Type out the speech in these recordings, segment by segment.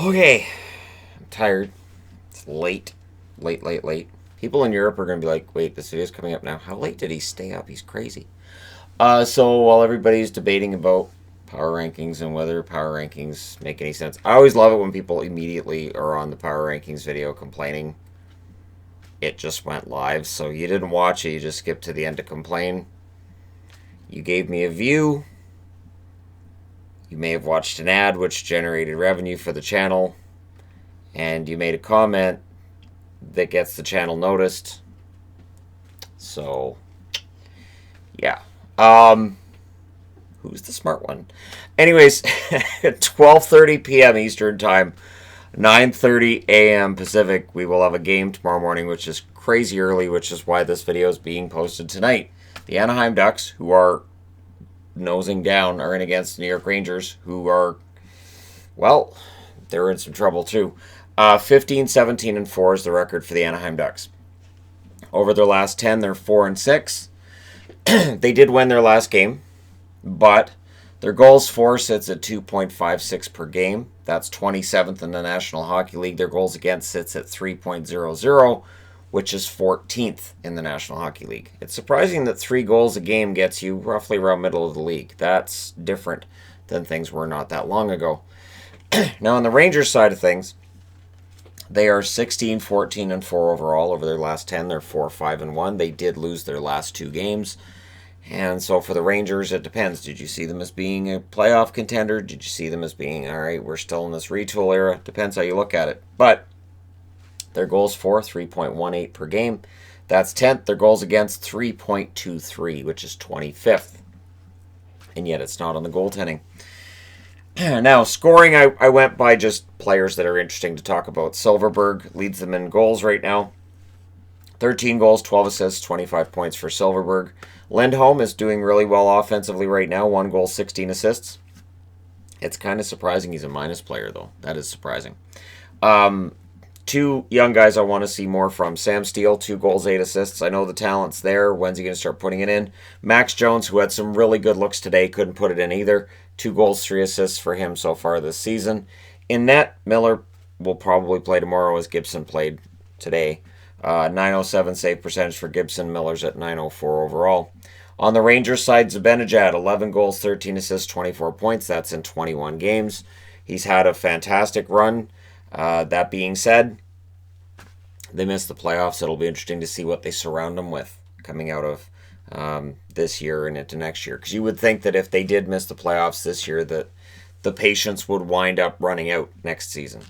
Okay, I'm tired. It's late. Late, late, late. People in Europe are going to be like, wait, this video's coming up now. How late did he stay up? He's crazy. So while everybody's debating about power rankings and whether power rankings make any sense, I always love it when people immediately are on the power rankings video complaining it just went live. So you didn't watch it, you just skipped to the end to complain. You gave me a view. You may have watched an ad which generated revenue for the channel. And you made a comment that gets the channel noticed. So, yeah. Who's the smart one? Anyways, 12:30 p.m. Eastern Time, 9:30 a.m. Pacific, we will have a game tomorrow morning, which is crazy early, which is why this video is being posted tonight. The Anaheim Ducks, who are nosing down, are in against the New York Rangers, who are, well, they're in some trouble too. 15, 17, and 4 is the record for the Anaheim Ducks. Over their last 10, they're 4 and 6. They did win their last game, but their goals for sits at 2.56 per game. That's 27th in the National Hockey League. Their goals against sits at 3.00, which is 14th in the National Hockey League. It's surprising that 3 goals a game gets you roughly around middle of the league. That's different than things were not that long ago. Now, on the Rangers side of things, they are 16, 14, and 4 overall over their last 10. They're 4, 5, and 1. They did lose their last 2 games. And so for the Rangers, it depends. Did you see them as being a playoff contender? Did you see them as being, all right, we're still in this retool era? Depends how you look at it. But their goals for, 3.18 per game. That's 10th. Their goals against, 3.23, which is 25th. And yet it's not on the goaltending. Now, scoring, I went by just players that are interesting to talk about. Silverberg leads them in goals right now. 13 goals, 12 assists, 25 points for Silverberg. Lindholm is doing really well offensively right now. 1 goal, 16 assists. It's kind of surprising he's a minus player, though. That is surprising. 2 young guys I want to see more from. Sam Steele, 2 goals, 8 assists. I know the talent's there. When's he going to start putting it in? Max Jones, who had some really good looks today, couldn't put it in either. 2 goals, 3 assists for him so far this season. In net, Miller will probably play tomorrow as Gibson played today. 907 save percentage for Gibson. Miller's at 904 overall. On the Rangers side, Zibanejad, 11 goals, 13 assists, 24 points. That's in 21 games. He's had a fantastic run. That being said, they missed the playoffs. It'll be interesting to see what they surround them with coming out of this year and into next year. Because you would think that if they did miss the playoffs this year, that the patience would wind up running out next season.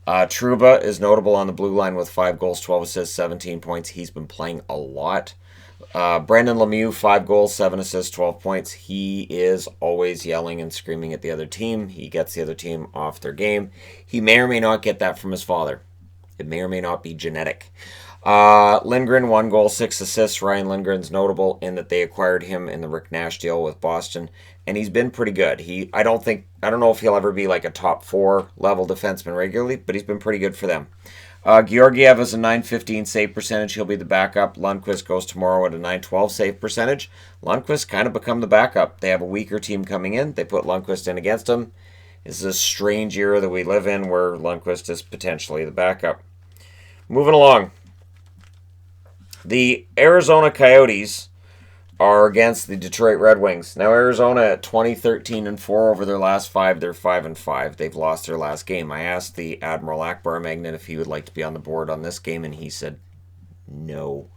Trouba is notable on the blue line with 5 goals, 12 assists, 17 points. He's been playing a lot. Brendan Lemieux, 5 goals, 7 assists, 12 points. He is always yelling and screaming at the other team. He gets the other team off their game. He may or may not get that from his father. It may or may not be genetic. Lindgren, 1 goal, 6 assists. Ryan Lindgren's notable in that they acquired him in the Rick Nash deal with Boston, and he's been pretty good. I don't know if he'll ever be like a top 4 level defenseman regularly, but he's been pretty good for them. Georgiev has a 915 save percentage. He'll be the backup. Lundqvist goes tomorrow at a 912 save percentage. Lundqvist kind of become the backup. They have a weaker team coming in. They put Lundqvist in against him. This is a strange era that we live in where Lundqvist is potentially the backup. Moving along. The Arizona Coyotes are against the Detroit Red Wings. Now, Arizona at 20, 13, and 4 over their last 5. They're 5 and 5. They've lost their last game. I asked the Admiral Akbar Magnet if he would like to be on the board on this game, and he said no.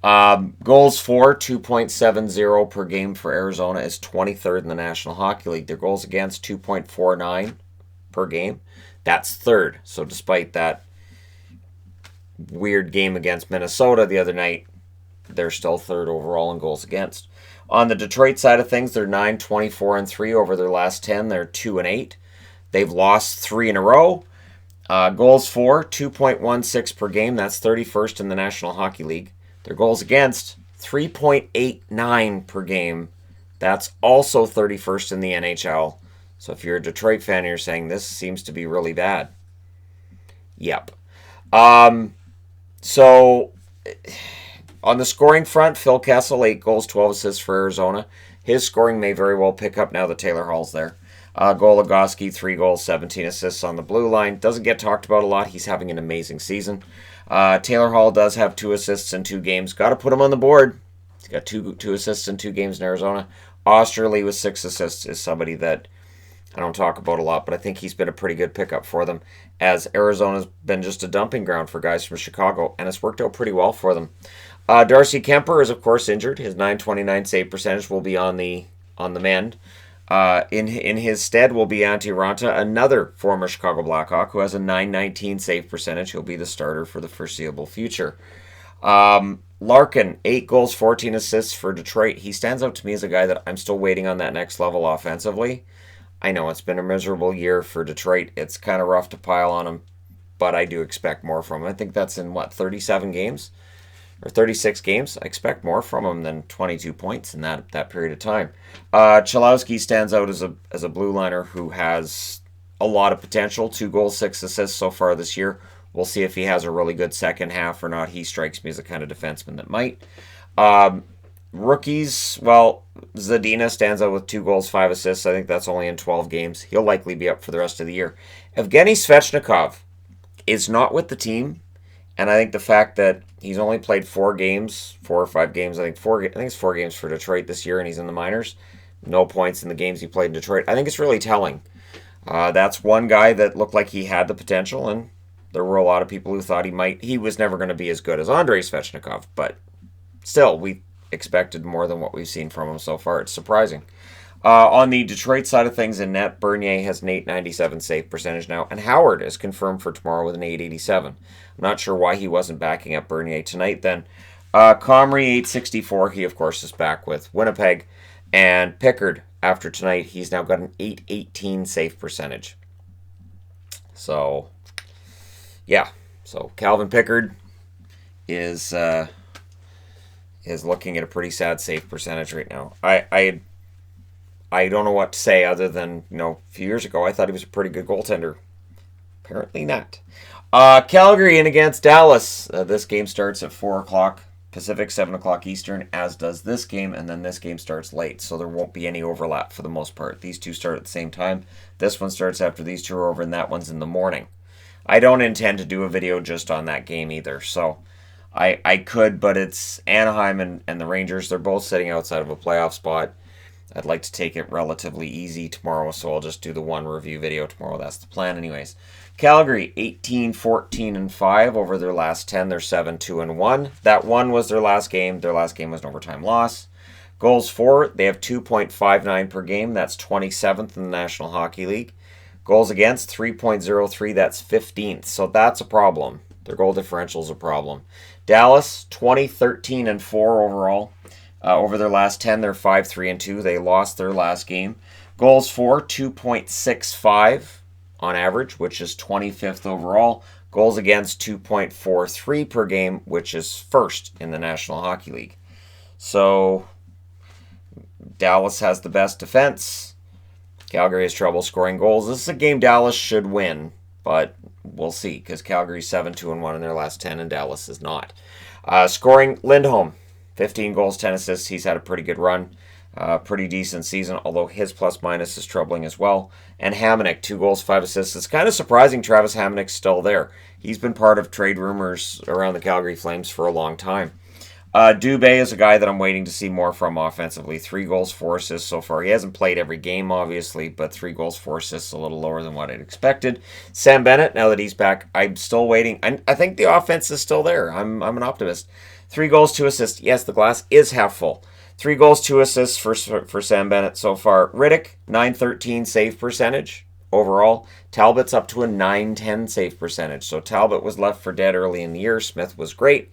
Goals for, 2.70 per game for Arizona, is 23rd in the National Hockey League. Their goals against, 2.49 per game. That's 3rd. So despite that weird game against Minnesota the other night, they're still 3rd overall in goals against. On the Detroit side of things, they're 9, 24, and 3 over their last 10. They're 2 and 8. They've lost 3 in a row. Goals for, 2.16 per game. That's 31st in the National Hockey League. Their goals against, 3.89 per game. That's also 31st in the NHL. So if you're a Detroit fan and you're saying this seems to be really bad, yep. So on the scoring front, Phil Kessel, 8 goals, 12 assists for Arizona. His scoring may very well pick up now that Taylor Hall's there. Goligoski, 3 goals, 17 assists on the blue line. Doesn't get talked about a lot. He's having an amazing season. Taylor Hall does have 2 assists in 2 games. Got to put him on the board. He's got two assists in 2 games in Arizona. Osterley with 6 assists is somebody that I don't talk about a lot, but I think he's been a pretty good pickup for them, as Arizona's been just a dumping ground for guys from Chicago, and it's worked out pretty well for them. Darcy Kemper is, of course, injured. His .929 save percentage will be on the mend. In his stead will be Antti Ranta, another former Chicago Blackhawk, who has a .919 save percentage. He'll be the starter for the foreseeable future. Larkin, 8 goals, 14 assists for Detroit. He stands out to me as a guy that I'm still waiting on that next level offensively. I know it's been a miserable year for Detroit. It's kind of rough to pile on him, but I do expect more from him. I think that's in, 37 games? Or 36 games? I expect more from him than 22 points in that period of time. Chalowski stands out as a blue liner who has a lot of potential. 2 goals, 6 assists so far this year. We'll see if he has a really good second half or not. He strikes me as the kind of defenseman that might. Rookies, well, Zadina stands out with 2 goals, 5 assists. I think that's only in 12 games. He'll likely be up for the rest of the year. Evgeny Svechnikov is not with the team, and I think the fact that he's only played 4 or 5 games, I think it's 4 games for Detroit this year, and he's in the minors. No points in the games he played in Detroit. I think it's really telling. That's one guy that looked like he had the potential, and there were a lot of people who thought he was never going to be as good as Andrei Svechnikov, but still, we expected more than what we've seen from him so far. It's surprising. On the Detroit side of things in net, Bernier has an .897 save percentage now, and Howard is confirmed for tomorrow with an .887. I'm not sure why he wasn't backing up Bernier tonight then. Comrie, .864. He, of course, is back with Winnipeg. And Pickard, after tonight, he's now got an .818 save percentage. So, yeah. So, Calvin Pickard is looking at a pretty sad save percentage right now. I don't know what to say other than, a few years ago I thought he was a pretty good goaltender. Apparently not. Calgary in against Dallas. This game starts at 4 o'clock Pacific, 7 o'clock Eastern, as does this game, and then this game starts late, so there won't be any overlap for the most part. These two start at the same time. This one starts after these two are over, and that one's in the morning. I don't intend to do a video just on that game either, so I could, but it's Anaheim and the Rangers. They're both sitting outside of a playoff spot. I'd like to take it relatively easy tomorrow, so I'll just do the one review video tomorrow. That's the plan anyways. Calgary, 18-14-5 over their last 10. They're 7-2-1. That one was their last game. Their last game was an overtime loss. Goals for, they have 2.59 per game. That's 27th in the National Hockey League. Goals against, 3.03. That's 15th. So that's a problem. Their goal differential is a problem. Dallas, 20-13-4 overall. Over their last 10, they're 5-3-2. They lost their last game. Goals for, 2.65 on average, which is 25th overall. Goals against, 2.43 per game, which is first in the National Hockey League. So, Dallas has the best defense. Calgary has trouble scoring goals. This is a game Dallas should win, but we'll see, because Calgary's 7-2-1 in their last 10, and Dallas is not. Scoring, Lindholm, 15 goals, 10 assists. He's had a pretty good run. Pretty decent season, although his plus-minus is troubling as well. And Hamonic, 2 goals, 5 assists. It's kind of surprising Travis Hamonic's still there. He's been part of trade rumors around the Calgary Flames for a long time. Dubé is a guy that I'm waiting to see more from offensively. 3 goals, 4 assists so far. He hasn't played every game, obviously, but 3 goals, 4 assists, a little lower than what I'd expected. Sam Bennett, now that he's back, I'm still waiting. I think the offense is still there. I'm an optimist. 3 goals, 2 assists. Yes, the glass is half full. 3 goals, 2 assists for Sam Bennett so far. Riddick, .913 save percentage overall. Talbot's up to a .910 save percentage. So Talbot was left for dead early in the year. Smith was great.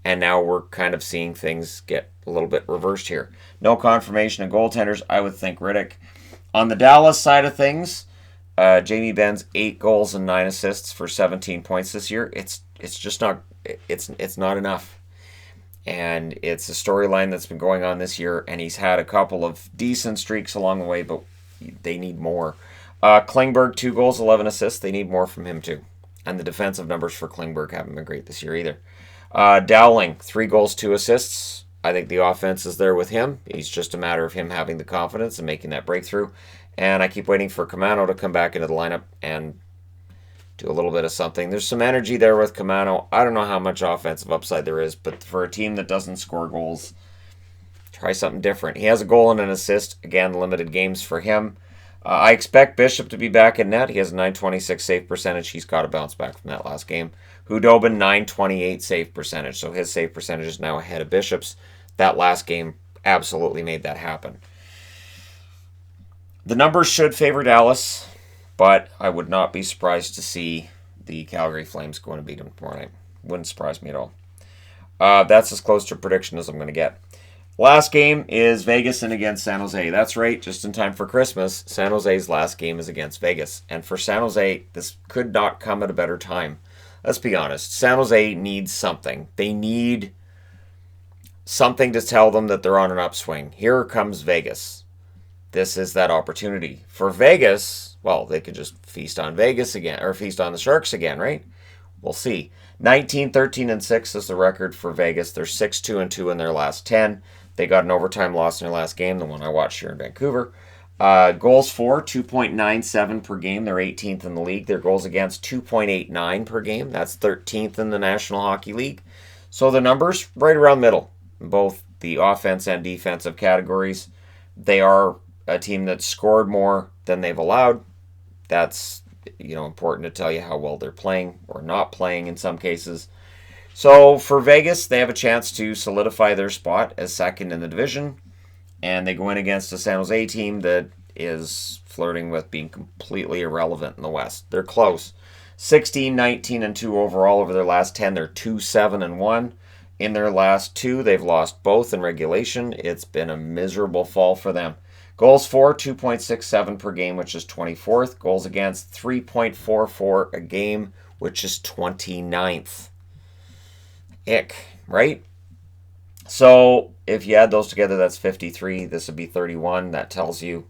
And now we're kind of seeing things get a little bit reversed here. No confirmation of goaltenders. I would think Riddick. On the Dallas side of things, Jamie Benn's 8 goals and 9 assists for 17 points this year. It's just not. It's not enough. And it's a storyline that's been going on this year, and he's had a couple of decent streaks along the way, but they need more. Klingberg, 2 goals, 11 assists. They need more from him, too. And the defensive numbers for Klingberg haven't been great this year either. Dowling, 3 goals, 2 assists. I think the offense is there with him. It's just a matter of him having the confidence and making that breakthrough. And I keep waiting for Camano to come back into the lineup and do a little bit of something. There's some energy there with Camano. I don't know how much offensive upside there is, but for a team that doesn't score goals, try something different. He has a goal and an assist. Again, limited games for him. I expect Bishop to be back in net. He has a .926 save percentage. He's got to bounce back from that last game. Hudobin, .928 save percentage. So his save percentage is now ahead of Bishop's. That last game absolutely made that happen. The numbers should favor Dallas, but I would not be surprised to see the Calgary Flames going to beat them tomorrow night. Wouldn't surprise me at all. That's as close to a prediction as I'm going to get. Last game is Vegas and against San Jose. That's right, just in time for Christmas. San Jose's last game is against Vegas. And for San Jose, this could not come at a better time. Let's be honest. San Jose needs something. They need something to tell them that they're on an upswing. Here comes Vegas. This is that opportunity. For Vegas, well, they could just feast on Vegas again, or feast on the Sharks again, right? We'll see. 19-13-6 is the record for Vegas. They're 6-2-2 in their last 10. They got an overtime loss in their last game, the one I watched here in Vancouver. Goals for, 2.97 per game. They're 18th in the league. Their goals against, 2.89 per game. That's 13th in the National Hockey League. So the numbers, right around middle, in both the offense and defensive categories. They are a team that scored more than they've allowed. That's important to tell you how well they're playing or not playing in some cases. So for Vegas, they have a chance to solidify their spot as second in the division, and they go in against a San Jose team that is flirting with being completely irrelevant in the West. They're close. 16-19-2 overall over their last 10. They're 2-7-1. In their last 2, they've lost both in regulation. It's been a miserable fall for them. Goals for, 2.67 per game, which is 24th. Goals against, 3.44 a game, which is 29th. Ick, right? So if you add those together, that's 53. This would be 31. That tells you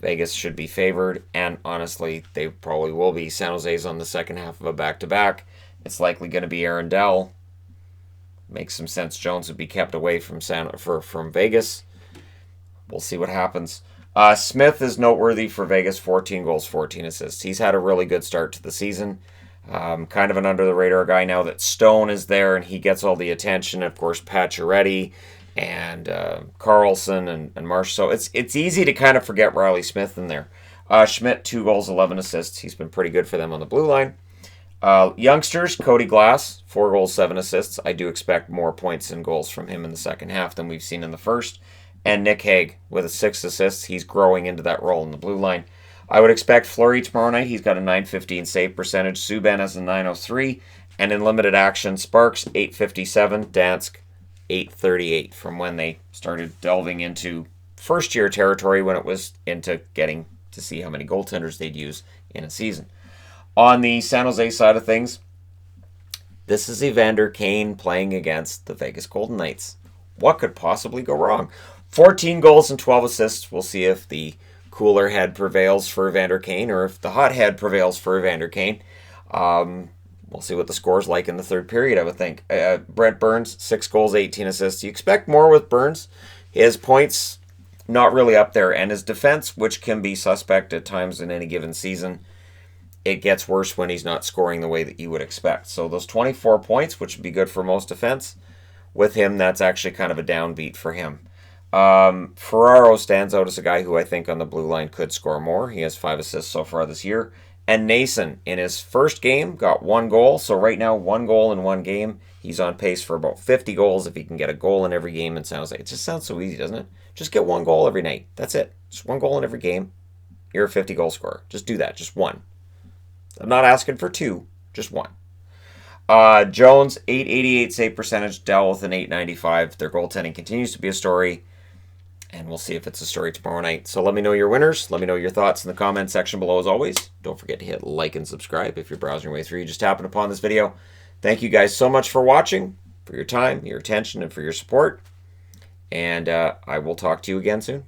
Vegas should be favored. And honestly, they probably will be. San Jose's on the second half of a back-to-back. It's likely going to be Aaron Dell. Makes some sense. Jones would be kept away from Vegas. We'll see what happens. Smith is noteworthy for Vegas, 14 goals, 14 assists. He's had a really good start to the season. Kind of an under-the-radar guy now that Stone is there and he gets all the attention. Of course, Pacioretty and Carlson and Marsh. So it's easy to kind of forget Riley Smith in there. Schmidt, 2 goals, 11 assists. He's been pretty good for them on the blue line. Youngsters, Cody Glass, 4 goals, 7 assists. I do expect more points and goals from him in the second half than we've seen in the first. And Nick Hague with 6 assists. He's growing into that role in the blue line. I would expect Fleury tomorrow night. He's got a .915 save percentage. Subban has a .903. And in limited action, Sparks, .857. Dansk, .838 from when they started delving into first-year territory when it was into getting to see how many goaltenders they'd use in a season. On the San Jose side of things, this is Evander Kane playing against the Vegas Golden Knights. What could possibly go wrong? 14 goals and 12 assists. We'll see if the cooler head prevails for Evander Kane or if the hot head prevails for Evander Kane. We'll see what the score's like in the third period, I would think. Brent Burns, 6 goals, 18 assists. You expect more with Burns. His points, not really up there. And his defense, which can be suspect at times in any given season, it gets worse when he's not scoring the way that you would expect. So those 24 points, which would be good for most defense, with him, that's actually kind of a downbeat for him. Ferraro stands out as a guy who I think on the blue line could score more. He has 5 assists so far this year. And Nason, in his first game, got 1 goal. So right now, 1 goal in 1 game. He's on pace for about 50 goals if he can get a goal in every game in San Jose. It just sounds so easy, doesn't it? Just get 1 goal every night. That's it. Just 1 goal in every game. You're a 50-goal scorer. Just do that. Just 1. I'm not asking for 2. Just 1. Jones, .888 save percentage. Dell with an .895. Their goaltending continues to be a story. And we'll see if it's a story tomorrow night. So let me know your winners. Let me know your thoughts in the comment section below as always. Don't forget to hit like and subscribe if you're browsing your way through. You just happened upon this video. Thank you guys so much for watching, for your time, your attention, and for your support. And I will talk to you again soon.